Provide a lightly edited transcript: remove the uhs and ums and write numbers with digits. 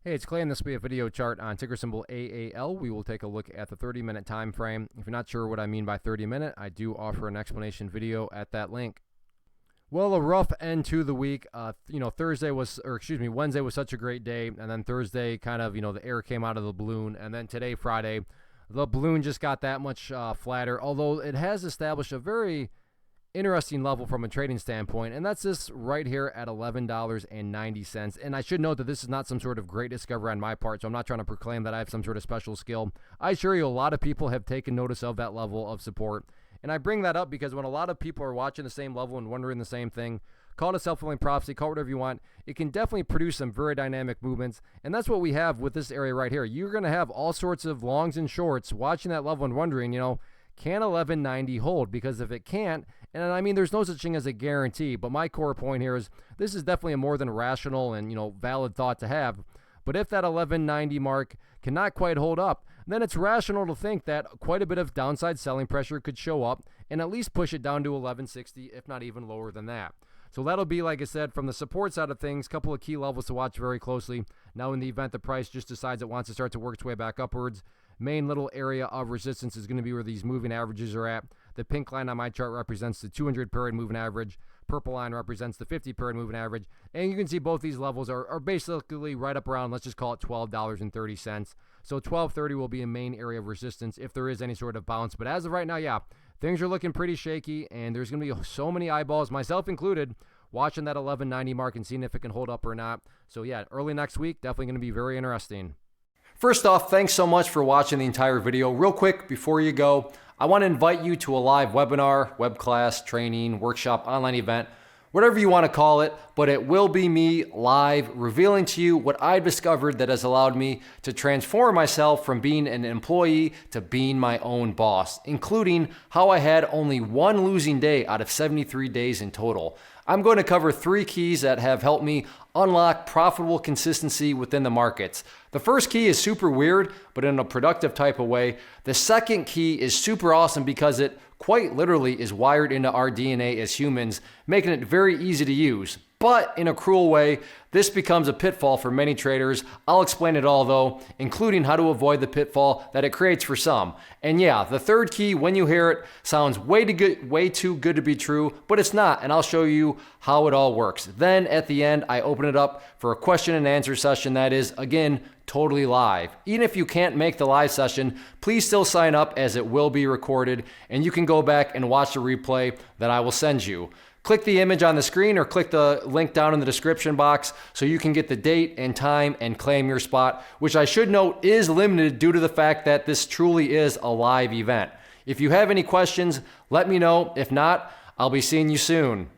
Hey, it's Clay, and this will be a video chart on ticker symbol AAL. We will take a look at the 30-minute time frame. If you're not sure what I mean by 30-minute, I do offer an explanation video at that link. Well, a rough end to the week. Wednesday was such a great day, and then Thursday kind of, the air came out of the balloon, and then today, Friday, the balloon just got that much flatter, although it has established a very interesting level from a trading standpoint, and that's this right here at $11.90. And I should note that this is not some sort of great discovery on my part, so I'm not trying to proclaim that I have some sort of special skill. I assure you a lot of people have taken notice of that level of support, and I bring that up because when a lot of people are watching the same level and wondering the same thing, call it a self-fulfilling prophecy, call it whatever you want, it can definitely produce some very dynamic movements, and that's what we have with this area right here. You're going to have all sorts of longs and shorts watching that level and wondering, can 1190 hold? Because if it can't, and I mean, there's no such thing as a guarantee, but my core point here is this is definitely a more than rational and, valid thought to have. But if that 1190 mark cannot quite hold up, then it's rational to think that quite a bit of downside selling pressure could show up and at least push it down to 1160, if not even lower than that. So that'll be, like I said, from the support side of things, a couple of key levels to watch very closely. Now, in the event the price just decides it wants to start to work its way back upwards, main little area of resistance is going to be where these moving averages are at. The pink line on my chart represents the 200 period moving average. Purple line represents the 50 period moving average. And you can see both these levels are basically right up around, let's just call it $12.30. So $12.30 will be a main area of resistance if there is any sort of bounce. But as of right now, yeah, things are looking pretty shaky, and there's going to be so many eyeballs, myself included, watching that 1190 mark and seeing if it can hold up or not. So yeah, early next week, definitely going to be very interesting. First off, thanks so much for watching the entire video. Real quick, before you go, I want to invite you to a live webinar, web class, training, workshop, online event, whatever you want to call it, but it will be me live revealing to you what I've discovered that has allowed me to transform myself from being an employee to being my own boss, including how I had only one losing day out of 73 days in total. I'm going to cover 3 keys that have helped me unlock profitable consistency within the markets. The first key is super weird, but in a productive type of way. The second key is super awesome because it quite literally is wired into our DNA as humans, making it very easy to use. But in a cruel way, this becomes a pitfall for many traders. I'll explain it all though, including how to avoid the pitfall that it creates for some. And yeah, the third key, when you hear it, sounds way too good to be true, but it's not, and I'll show you how it all works. Then at the end, I open it up for a question and answer session that is, again, totally live. Even if you can't make the live session, please still sign up as it will be recorded, and you can go back and watch the replay that I will send you. Click the image on the screen or click the link down in the description box so you can get the date and time and claim your spot, which I should note is limited due to the fact that this truly is a live event. If you have any questions, let me know. If not, I'll be seeing you soon.